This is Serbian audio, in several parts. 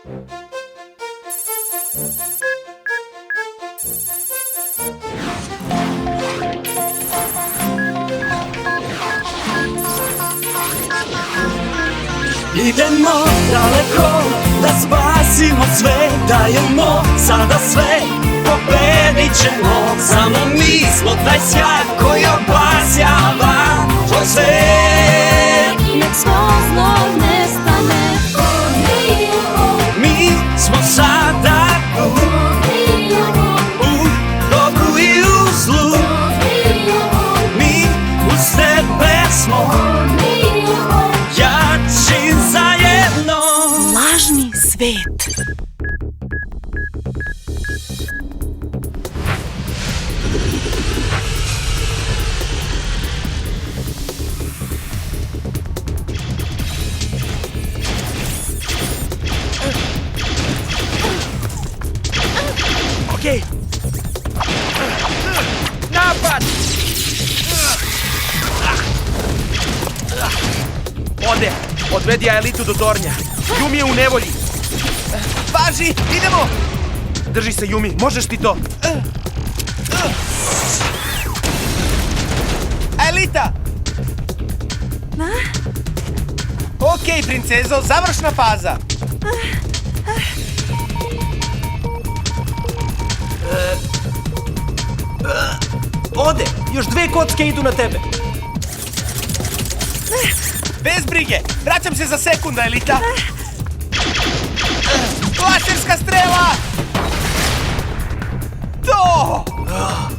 Idemo daleko da spasimo sve, dajemo sada sve, pobedit ćemo. Samo mi smo taj sjaj koji obasjava tvoj svet. Nek smozno nestane. Mi smo sada tu, u dobru i u zlu. Mi uz tebe smo jači zajedno. Lažni svet. Okej. Napad! Ode, odvedi Aelitu do tornja. Yumi je u nevolji. Važi, idemo! Drži se, Yumi, možeš ti to. Aelita! Okej, princezo, završna faza. Ode, još 2 kocke idu na tebe. Bez brige, vraćam se za sekund, Aelita. Laserska strela! To!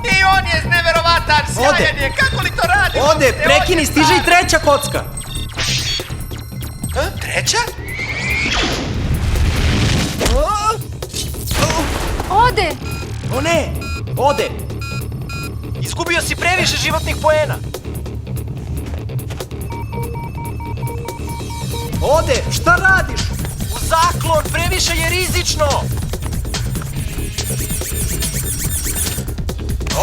I on je neverovatan, sjajan je, kako li to radi? Ode, prekini, stiže i 3. kocka. Treća? Ode! O ne, ode. Izgubio si previše životnih poena. Ode, šta radiš? U zaklon, previše je rizično.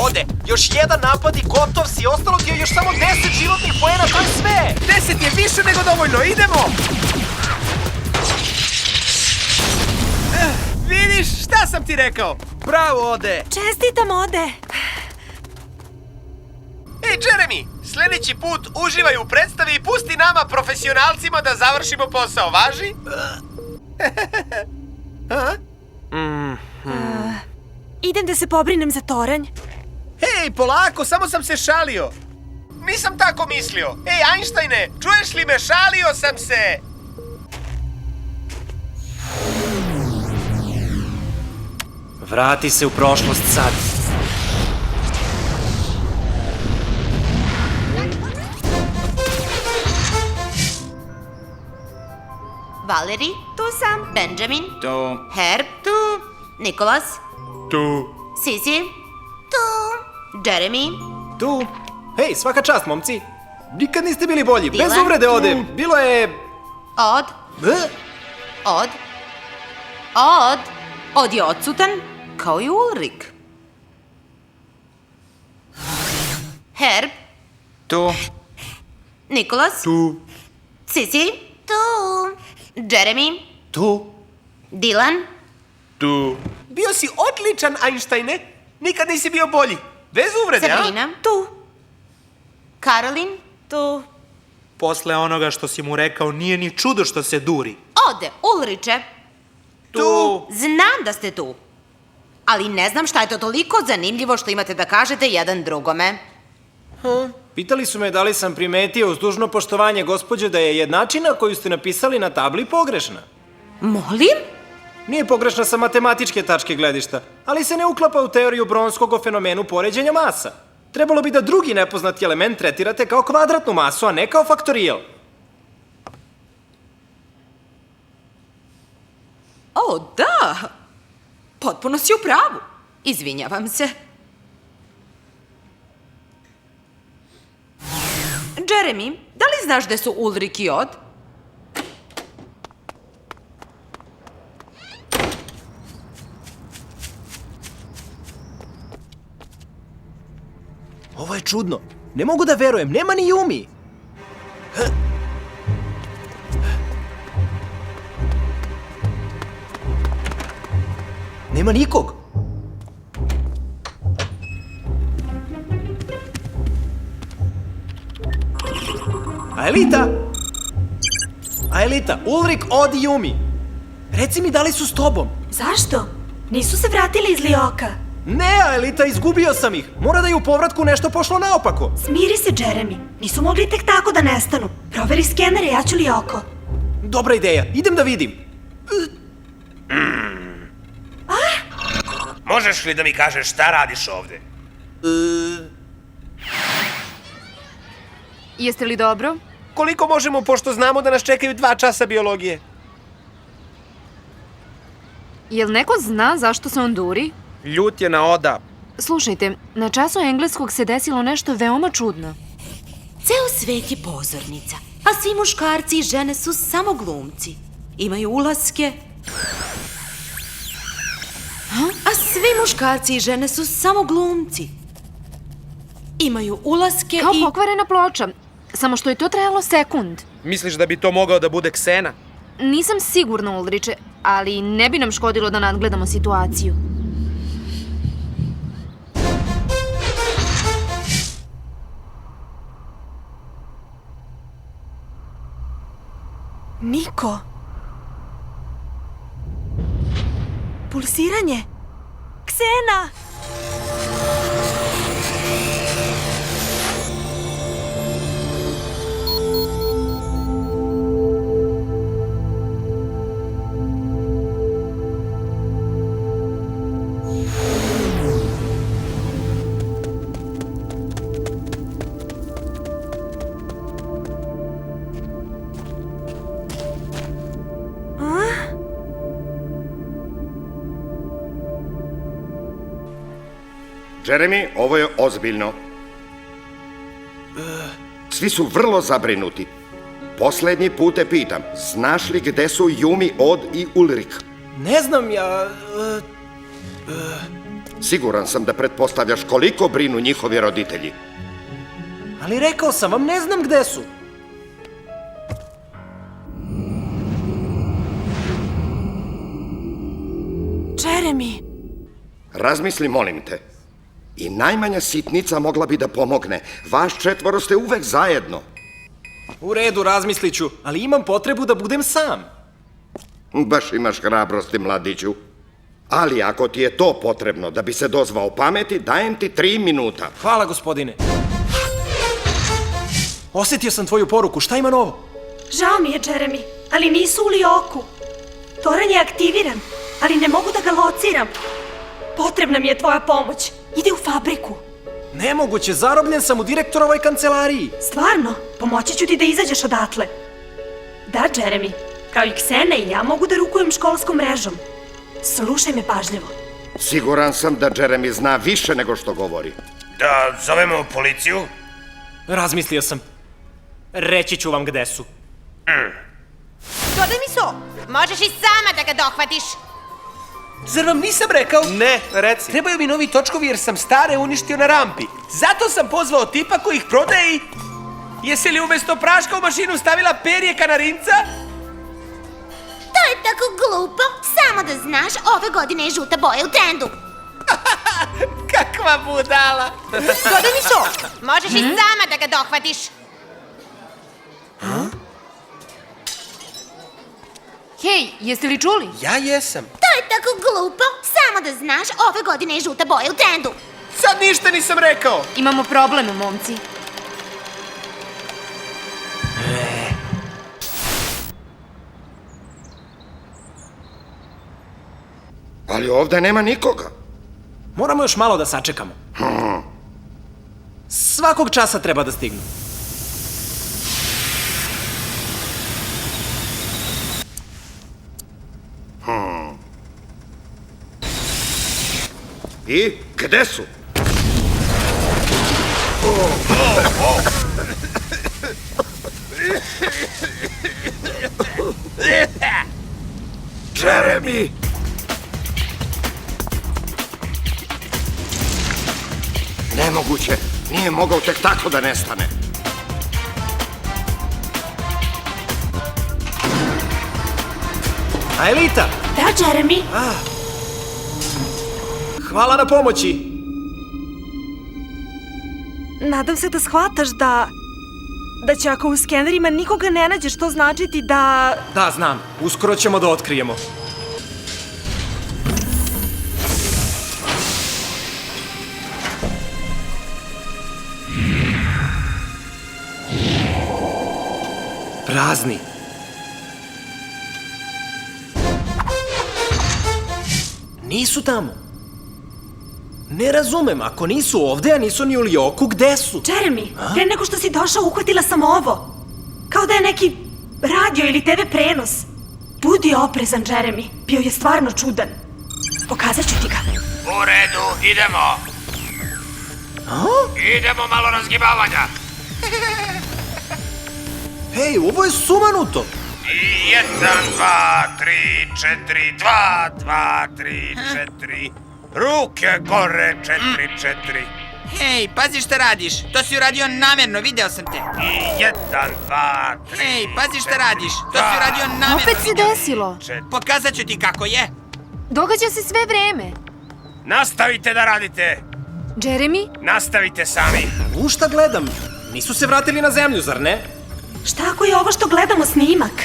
Ode, još jedan napad i gotov si. Ostalo ti je još samo 10 životnih poena, to je sve. 10 je više nego dovoljno, idemo. Vidiš, šta sam ti rekao? Bravo, Ode. Čestitam, Ode. Ej, Jeremy, sljedeći put uživaj u predstavi i pusti nama, profesionalcima, da završimo posao, važi? Idem da se pobrinem za toranj. Hej, polako, samo sam se šalio. Nisam tako mislio. Ej, Einsteine, čuješ li me, šalio sam se. Vrati se u prošlost sad. Valerie, Tu sam. Benjamin, To. Herb, tu, Nikolas, Tu. Sisi, tu, Jeremy, Tu. Hej, svaka čast, momci. Nikad niste bili bolji. Bez Dylan? uvrede, Ode. Bilo je... Od, Od je odsutan, kao i Ulrik. Herb, Tu. Nikolas, Tu. Sisi, tu, Jeremy, Tu. Dylan, Tu. Bio si odličan, Einsteine. Nikad nisi bio bolji. Bez uvrede, Sabrina, Tu. Caroline, Tu. Posle onoga što si mu rekao, nije ni čudo što se duri. Ode, Ulriče. Tu. Znam da ste tu, ali ne znam šta je to toliko zanimljivo što imate da kažete jedan drugome. Pitali su me da li sam primetio uz dužno poštovanje, gospođe, da je jednačina koju ste napisali na tabli pogrešna. Molim? Nije pogrešna sa matematičke tačke gledišta, ali se ne uklapa u teoriju Bronskog o fenomenu poređenja masa. Trebalo bi da drugi nepoznati element tretirate kao kvadratnu masu, a ne kao faktorijal. O, da! Potpuno si u pravu. Izvinjavam se. Jeremy, da li znaš gde su Ulrik i Od? Ovo je čudno. Ne mogu da verujem, nema ni Yumi. Nema nikog. Aelita! Aelita, Ulrik, Od i Yumi. Reci mi da li su s tobom? Zašto? Nisu se vratili iz Lioka. Ne, Aelita, izgubio sam ih. Mora da je u povratku nešto pošlo naopako. Smiri se, Jeremy. Nisu mogli tek tako da nestanu. Proveri skenere, ja ću Lioko. Dobra ideja, idem da vidim. Možeš li da mi kažeš šta radiš ovde? Jeste li dobro? Koliko možemo, pošto znamo da nas čekaju 2 časa biologije? Jel neko zna zašto se on duri? Ljut je na Oda. Slušajte, na času engleskog se desilo nešto veoma čudno. Ceo svet je pozornica, a svi muškarci i žene su samo glumci. Imaju ulaske. A svi muškarci i žene su samo glumci. Imaju ulaske Kao i... pokvarena ploča, samo što je to trajalo sekund. Misliš da bi to mogao da bude Ksena? Nisam sigurna, Ulriče, ali ne bi nam škodilo da nadgledamo situaciju. Niko. Pulsiranje. Ksena! Jeremy, ovo je ozbiljno. Svi su vrlo zabrinuti. Poslednji put te pitam, znaš li gde su Yumi, Od i Ulrik? Ne znam ja... Siguran sam da pretpostavljaš koliko brinu njihovi roditelji. Ali rekao sam vam, ne znam gde su. Jeremy. Razmisli, molim te. I najmanja sitnica mogla bi da pomogne. Vas 4 ste uvek zajedno. U redu, razmislit ću, ali imam potrebu da budem sam. Baš imaš hrabrosti, mladiću. Ali ako ti je to potrebno da bi se dozvao pameti, dajem ti 3 minuta. Hvala, gospodine. Osetio sam tvoju poruku, šta ima novo? Žao mi je, Jeremy, ali nisu u Lioku. Toranj je aktiviran, ali ne mogu da ga lociram. Potrebna mi je tvoja pomoć. Ide u fabriku. Nemoguće, zarobljen sam u direktorovoj kancelariji. Stvarno, pomoći ću ti da izađeš odatle. Da, Jeremy, kao i Ksena i ja mogu da rukujem školskom mrežom. Slušaj me pažljivo. Siguran sam da Jeremy zna više nego što govori. Da zovemo policiju? Razmislio sam. Reći ću vam gde su. Dodaj mi so, možeš i sama da ga dohvatiš. Zar vam nisam rekao? Ne, reci. Trebaju mi novi točkovi jer sam stare uništio na rampi. Zato sam pozvao tipa koji ih prodaje i... Jesi li umesto praška u mašinu stavila perje kanarinca? To je tako glupo. Samo da znaš, ove godine je žuta boja u trendu. Kakva budala! Dodaj mi so, možeš i sama da ga dohvatiš. Hej, jeste li čuli? Ja jesam. To je tako glupo. Samo da znaš, ove godine je žuta boja u trendu. Sad ništa nisam rekao. Imamo problem, momci. Ali ovde nema nikoga. Moramo još malo da sačekamo. Svakog časa treba da stignu. I gde su? Jeremy! Nemoguće, nije mogao tek tako da nestane. Aelita! Da, Jeremy? Hvala na pomoći. Nadam se da shvataš da će ako u skenerima nikoga ne nađeš, to značiti da... Da, znam. Uskoro ćemo da otkrijemo. Prazni. Nisu tamo. Ne razumem, ako nisu ovde, a nisu ni u Lioku, gde su? Jeremy, pre nego što si došao, uhvatila sam ovo. Kao da je neki radio ili TV prenos. Budi oprezan, Jeremy. Bio je stvarno čudan. Pokazat ću ti ga. U redu, idemo. Idemo malo razgibavanja. Hej, ovo je sumanuto. 1, 2, 3, 4, 2, 2, 3, 4. Ruke gore, 4, 4. Hej, pazi šta radiš. To si uradio namerno, video sam te. I 1, 2, 3. Hej, pazi šta radiš. To si uradio namerno. Opet se video sam. desilo. Pokazat ću ti kako je. Događa se sve vreme. Nastavite da radite. Jeremy, Nastavite sami. U šta gledam? Nisu se vratili na zemlju, zar ne? Šta ako je ovo što gledamo snimak?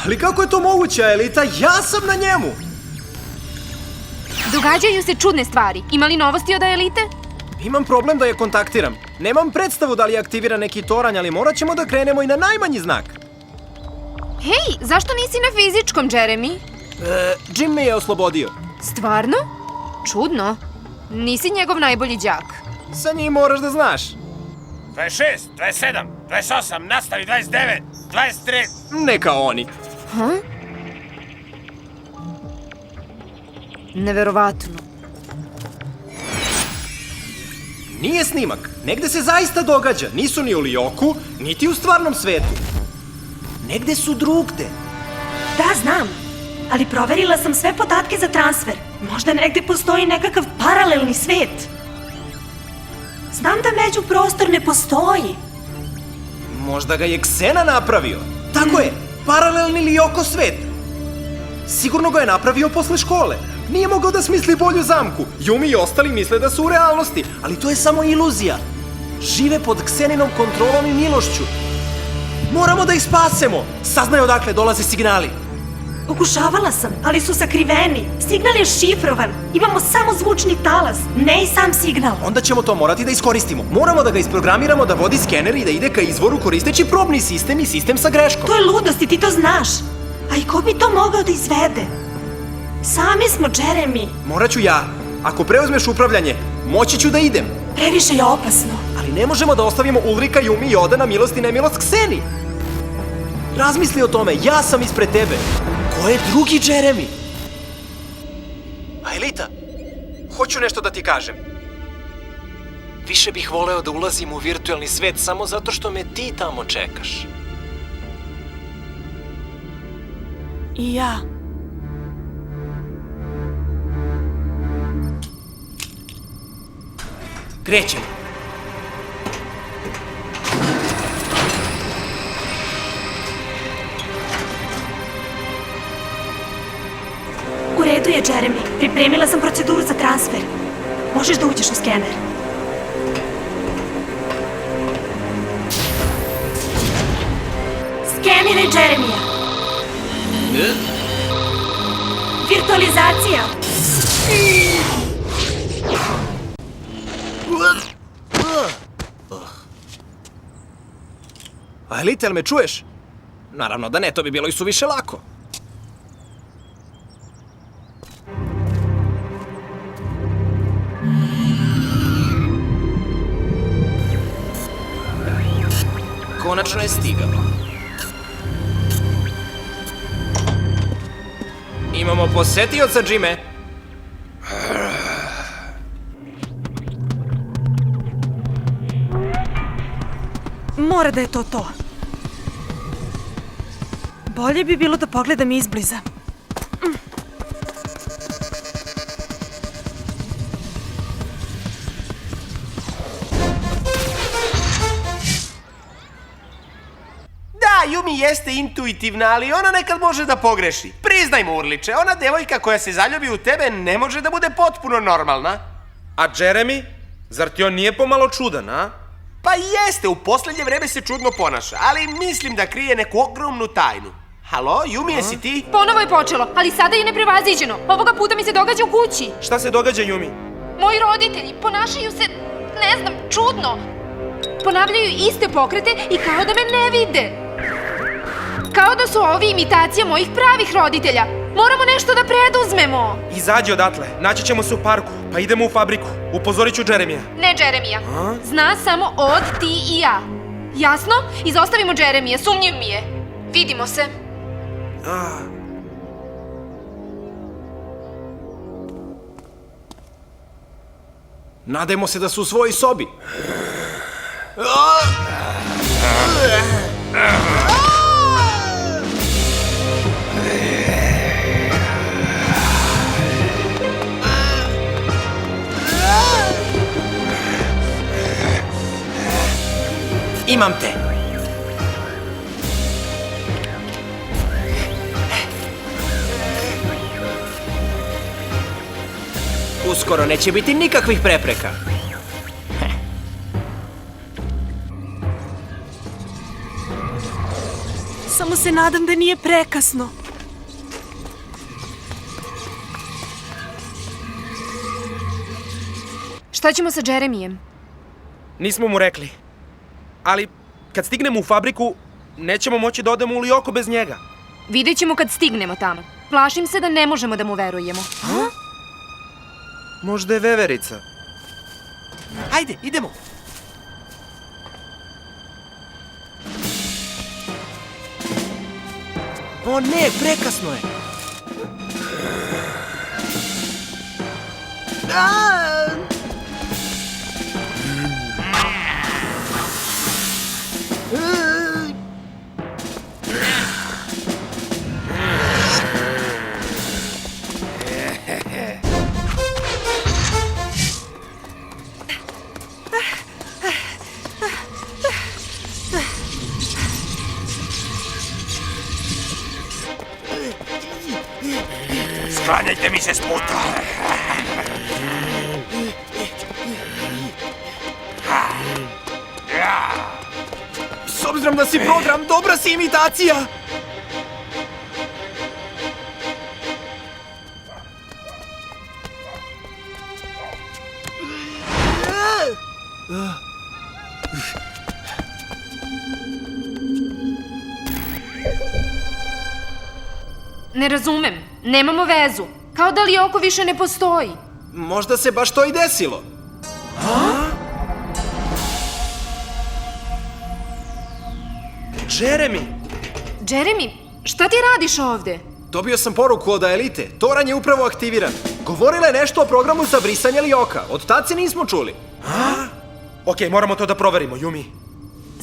Ali kako je to moguće, Elita? Ja sam na njemu! događaju se čudne stvari. Ima li novosti od Elite? Imam problem da je kontaktiram. Nemam predstavu da li je aktivira neki toranj, ali morat ćemo da krenemo i na najmanji znak. Hej, zašto nisi na fizičkom, Jeremy? Jim me je oslobodio. Stvarno? Čudno. Nisi njegov najbolji đak. Sa njim moraš da znaš. 26, 27, 28, nastavi 29, 23. Neka oni. Ha? Neverovatno. Nije snimak. Negde se zaista događa. Nisu ni u Lioku, niti u stvarnom svetu. Negde su drugde. Da, znam. Ali proverila sam sve podatke za transfer. Možda negde postoji nekakav paralelni svet. Znam da međuprostor ne postoji. Možda ga je Ksena napravio. Tako je, paralelni Lioko svet. Sigurno ga je napravio posle škole. Nije mogao da smisli bolju zamku. Yumi i ostali misle da su u realnosti, ali to je samo iluzija. Žive pod Kseninom kontrolom i milošću. Moramo da ih spasemo. Saznaj odakle dolaze signali. Pokušavala sam, ali su sakriveni. Signal je šifrovan. Imamo samo zvučni talas, ne i sam signal. Onda ćemo to morati da iskoristimo. Moramo da ga isprogramiramo da vodi skener i da ide ka izvoru koristeći probni sistem i sistem sa greškom. To je ludost i ti to znaš. A i ko bi to mogao da izvede? Sami smo, Jeremy. Morat ću ja. Ako preuzmeš upravljanje, moći ću da idem. Previše je opasno. Ali ne možemo da ostavimo Ulrika, Yumi i Oda na milost i nemilost Kseni. Razmisli o tome, ja sam ispred tebe. Ko je drugi Jeremy? A Elita, hoću nešto da ti kažem. Više bih voleo da ulazim u virtualni svet samo zato što me ti tamo čekaš. I ja. Krećem. U redu je, Jeremy. Pripremila sam proceduru za transfer. Možeš da uđeš u skener. Skeniraj Jeremija. Virtualizacija. A Elita, jel me čuješ? Naravno da ne, to bi bilo i suviše lako. Konačno je stigao. Imamo posetioca, Jime. Mora da je to. Bolje bi bilo da pogledam izbliza. Da, Yumi Yumi jeste intuitivna, ali ona nekad može da pogreši. Priznajmo, Urliče, ona devojka koja se zaljubi u tebe ne može da bude potpuno normalna. A Jeremy? Zar ti on nije pomalo čudan, a? Pa jeste, u poslednje vreme se čudno ponaša, ali mislim da krije neku ogromnu tajnu. Halo, Yumi, jesi ti? Ponovo je počelo, ali sada je neprevaziđeno. Ovoga puta mi se događa u kući. Šta se događa, Yumi? Moji roditelji ponašaju se, ne znam, čudno. Ponavljaju iste pokrete i kao da me ne vide. Kao da su ovi imitacija mojih pravih roditelja. Moramo nešto da preduzmemo. Izađi odatle, naći ćemo se u parku, pa idemo u fabriku. Upozorit ću Jeremija. Ne Jeremija. Zna samo od, ti i ja. Jasno? Izostavimo Jeremija, sumnjiv mi je. Vidimo se. Nadajmo se da su u svojoj sobi. Imam te. Uskoro neće biti nikakvih prepreka. Samo se nadam da nije prekasno. Šta ćemo sa Jeremijem? Nismo mu rekli. Ali, kad stignemo u fabriku, nećemo moći da odemo u Lioko bez njega. Vidjet ćemo kad stignemo tamo. Plašim se da ne možemo da mu verujemo. Možda je veverica. Hajde, idemo. O ne, prekasno je. Sklanjajte mi se s puta. S obzirom da si program, dobra si imitacija. Ne razumem. Nemamo vezu. Kao da Lioko više ne postoji. Možda se baš to i desilo. Jeremy! Jeremy, šta ti radiš ovde? Dobio sam poruku od Elite. Toran je upravo aktiviran. Govorila je nešto o programu za brisanje Lioka. Od tad se nismo čuli. Okej, moramo to da proverimo, Yumi.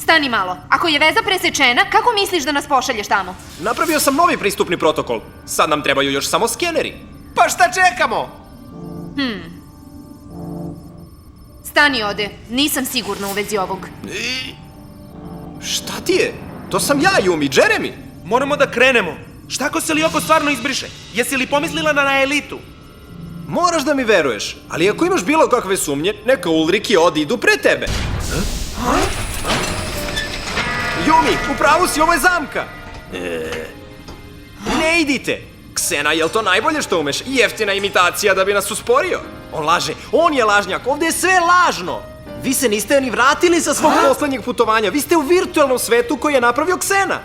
Stani malo. Ako je veza presečena, kako misliš da nas pošalješ tamo? Napravio sam novi pristupni protokol. Sad nam trebaju još samo skeneri. Pa šta čekamo? Stani ode. Nisam sigurna u vezi ovog. Šta ti je? To sam ja, Yumi, Jeremy. Moramo da krenemo. Šta ako se Lioko stvarno izbriše? Jesi li pomislila na Elitu? Moraš da mi veruješ, ali ako imaš bilo kakve sumnje, neka Ulriki idu pre tebe. Yumi, u pravu si, ovo je zamka. Ne idite. Ksena, jel to najbolje što umeš? Jeftina imitacija da bi nas usporio. On laže, on je lažnjak, ovde je sve lažno. Vi se niste ni vratili sa svog poslednjeg putovanja, vi ste u virtualnom svetu koji je napravio Ksena.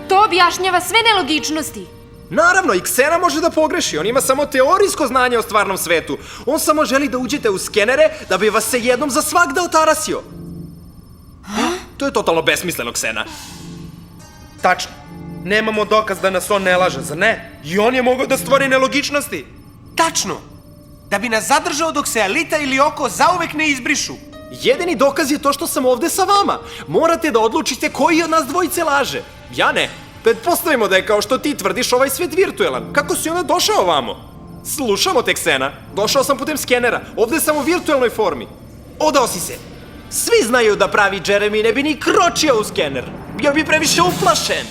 To objašnjava sve nelogičnosti. Naravno, i Ksena može da pogreši, on ima samo teorijsko znanje o stvarnom svetu. On samo želi da uđete u skenere da bi vas se jednom za svagda otarasio. To je totalno besmisleno, Ksena. Tačno. Nemamo dokaz da nas on ne laže, zar ne? I on je mogao da stvori nelogičnosti. Tačno. Da bi nas zadržao dok se Elita i Lioko zauvek ne izbrišu. Jedini dokaz je to što sam ovde sa vama. Morate da odlučite koji od nas dvojice laže. Ja ne. Pretpostavimo da je kao što ti tvrdiš ovaj svet virtuelan. Kako si onda došao ovamo? Slušamo te, Ksena. Došao sam putem skenera. Ovde sam u virtuelnoj formi. Odao si se. Svi znaju da pravi Jeremy ne bi ni kročio u skener. Bio bi previše uplašen.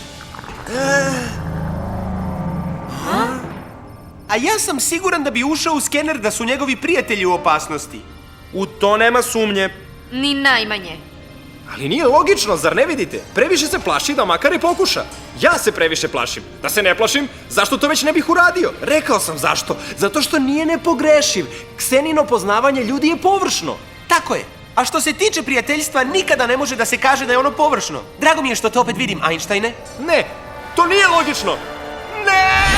A ja sam siguran da bi ušao u skener da su njegovi prijatelji u opasnosti. U to nema sumnje. Ni najmanje. Ali nije logično, zar ne vidite? Previše se plaši da makar i pokuša. Ja se previše plašim. Da se ne plašim, zašto to već ne bih uradio? Rekao sam zašto. Zato što nije nepogrešiv. Ksenino poznavanje ljudi je površno. Tako je. A što se tiče prijateljstva, nikada ne može da se kaže da je ono površno. Drago mi je što to opet vidim, Einsteine. Ne, to nije logično. Ne!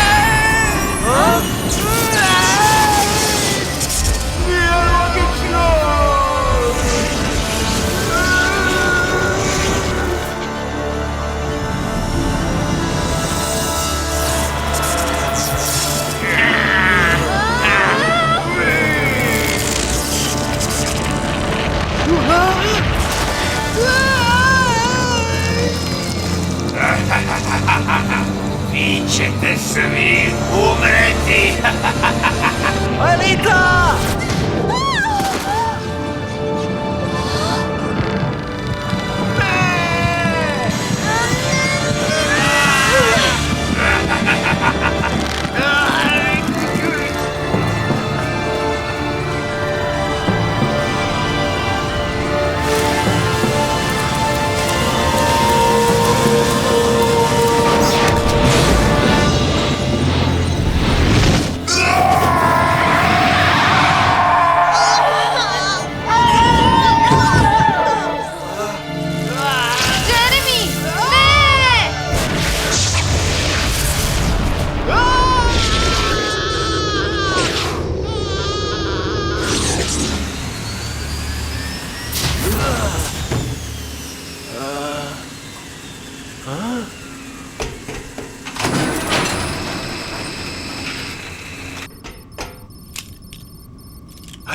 Nije logično! Vi ćete svi umreti. Alita! Jeremy! Ne!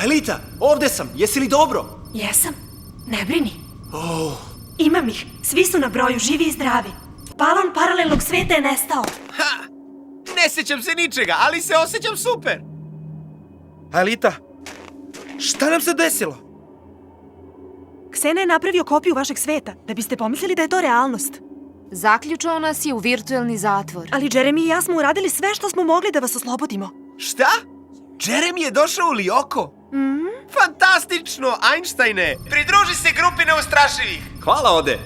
Alita, ovde sam. Jesi li dobro? Jesam. Ne brini. Imam ih. Svi su na broju, živi i zdravi. Balon paralelnog sveta je nestao. Ne sećam se ničega, ali se osjećam super. Alita, šta nam se desilo? Ksena je napravio kopiju vašeg sveta, da biste pomislili da je to realnost. Zaključao nas je u virtuelni zatvor. Ali Jeremy i ja smo uradili sve što smo mogli da vas oslobodimo. Šta? Jeremy je došao u Lioko? Fantastično, Einsteine! Pridruži se grupi neustrašivih! Hvala, Ode.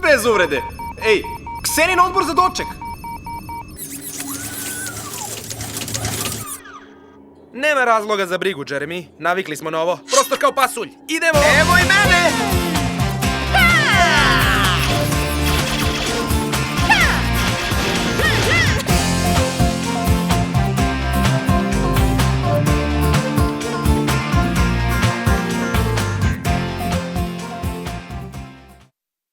Bez uvrede. Ej, Ksenin odbor za doček. Nema razloga za brigu, Jeremy. Navikli smo na ovo. Prosto kao pasulj. Idemo! Evo i mene!